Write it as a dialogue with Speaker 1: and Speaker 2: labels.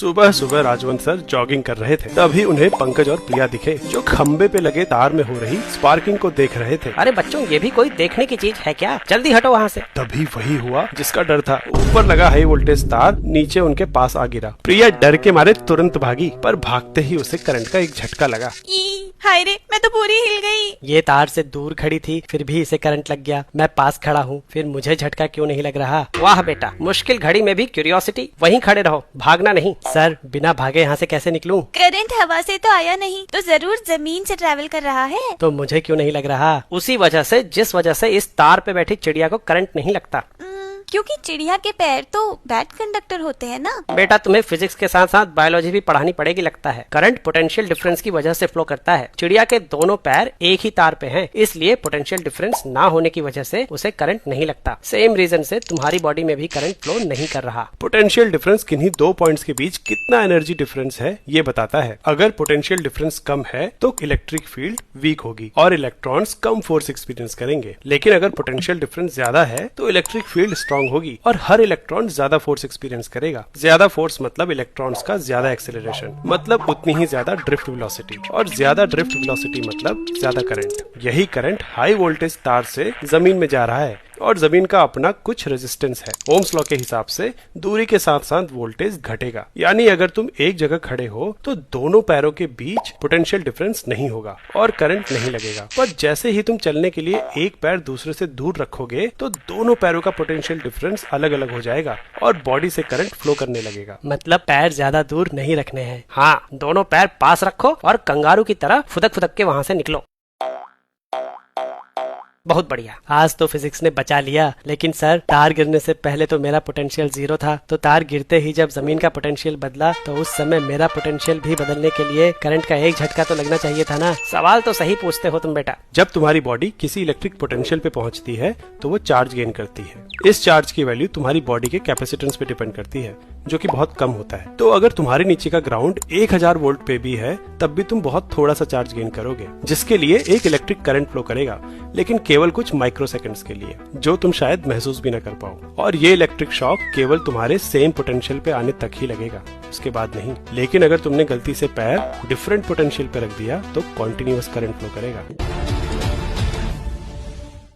Speaker 1: सुबह सुबह Rajwant sir jogging कर रहे थे, तभी उन्हें पंकज और प्रिया दिखे जो खंबे पे लगे तार में हो रही स्पार्किंग को देख रहे थे।
Speaker 2: अरे बच्चों, ये भी कोई देखने की चीज है क्या? जल्दी हटो वहाँ से।
Speaker 1: तभी वही हुआ जिसका डर था। ऊपर लगा हाई वोल्टेज तार नीचे उनके पास आ गिरा। प्रिया डर के मारे तुरंत भागी, पर भागते ही उसे करंट का एक झटका लगा।
Speaker 3: हाय रे, मैं तो पूरी हिल गई।
Speaker 2: ये तार से दूर खड़ी थी, फिर भी इसे करंट लग गया। मैं पास खड़ा हूँ, फिर मुझे झटका क्यों नहीं लग रहा? वाह बेटा, मुश्किल घड़ी में भी क्यूरियोसिटी। वहीं खड़े रहो, भागना नहीं। सर, बिना भागे यहाँ से कैसे निकलूं?
Speaker 3: करंट हवा से तो आया नहीं, तो जरूर जमीन से ट्रैवल कर रहा है।
Speaker 2: तो मुझे क्यों नहीं लग रहा? उसी वजह से जिस वजह से इस तार पे बैठी चिड़िया को करंट नहीं लगता।
Speaker 3: क्योंकि चिड़िया के पैर तो बैड कंडक्टर होते हैं ना।
Speaker 2: बेटा, तुम्हें फिजिक्स के साथ साथ बायोलॉजी भी पढ़ानी पड़ेगी लगता है। करंट पोटेंशियल डिफरेंस की वजह से फ्लो करता है। चिड़िया के दोनों पैर एक ही तार पे हैं, इसलिए पोटेंशियल डिफरेंस ना होने की वजह से उसे करंट नहीं लगता। सेम रीजन से तुम्हारी बॉडी में भी करंट फ्लो नहीं कर रहा।
Speaker 1: पोटेंशियल डिफरेंस किन्हीं दो पॉइंट्स के बीच कितना एनर्जी डिफरेंस है ये बताता है। अगर पोटेंशियल डिफरेंस कम है तो इलेक्ट्रिक फील्ड वीक होगी और इलेक्ट्रॉन्स कम फोर्स एक्सपीरियंस करेंगे। लेकिन अगर पोटेंशियल डिफरेंस ज्यादा है तो इलेक्ट्रिक फील्ड स्ट्रांग होगी और हर इलेक्ट्रॉन ज्यादा फोर्स एक्सपीरियंस करेगा। ज्यादा फोर्स मतलब इलेक्ट्रॉन्स का ज्यादा एक्सेलरेशन, मतलब उतनी ही ज्यादा ड्रिफ्ट वेलोसिटी, और ज्यादा ड्रिफ्ट वेलोसिटी मतलब ज्यादा करंट। यही करंट हाई वोल्टेज तार से जमीन में जा रहा है और जमीन का अपना कुछ रेजिस्टेंस है। ओम्स लॉ के हिसाब से दूरी के साथ साथ वोल्टेज घटेगा। यानी अगर तुम एक जगह खड़े हो तो दोनों पैरों के बीच पोटेंशियल डिफरेंस नहीं होगा और करंट नहीं लगेगा। पर जैसे ही तुम चलने के लिए एक पैर दूसरे से दूर रखोगे तो दोनों पैरों का पोटेंशियल डिफरेंस अलग अलग हो जाएगा और बॉडी से करंट फ्लो करने लगेगा।
Speaker 2: मतलब पैर ज्यादा दूर नहीं रखने हैं। हाँ, दोनों पैर पास रखो और कंगारू की तरह फुदक फुदक के वहाँ से निकलो। बहुत बढ़िया, आज तो फिजिक्स ने बचा लिया। लेकिन सर, तार गिरने से पहले तो मेरा पोटेंशियल 0 था, तो तार गिरते ही जब जमीन का पोटेंशियल बदला तो उस समय मेरा पोटेंशियल भी बदलने के लिए करंट का एक झटका तो लगना चाहिए था ना। सवाल तो सही पूछते हो तुम बेटा।
Speaker 1: जब तुम्हारी बॉडी किसी इलेक्ट्रिक पोटेंशियल पे पहुंचती है तो वो चार्ज गेन करती है। इस चार्ज की वैल्यू तुम्हारी बॉडी के कैपेसिटेंस पे डिपेंड करती है, जो कि बहुत कम होता है। तो अगर तुम्हारे नीचे का ग्राउंड 1000 वोल्ट पे भी है तब भी तुम बहुत थोड़ा सा चार्ज गेन करोगे, जिसके लिए एक इलेक्ट्रिक करंट फ्लो करेगा, लेकिन केवल कुछ माइक्रो सेकंड्स के लिए, जो तुम शायद महसूस भी न कर पाओ। और ये इलेक्ट्रिक शॉक केवल तुम्हारे सेम पोटेंशियल पे आने तक ही लगेगा, उसके बाद नहीं। लेकिन अगर तुमने गलती से पैर डिफरेंट पोटेंशियल पे रख दिया तो कॉन्टिन्यूअस करंट फ्लो करेगा।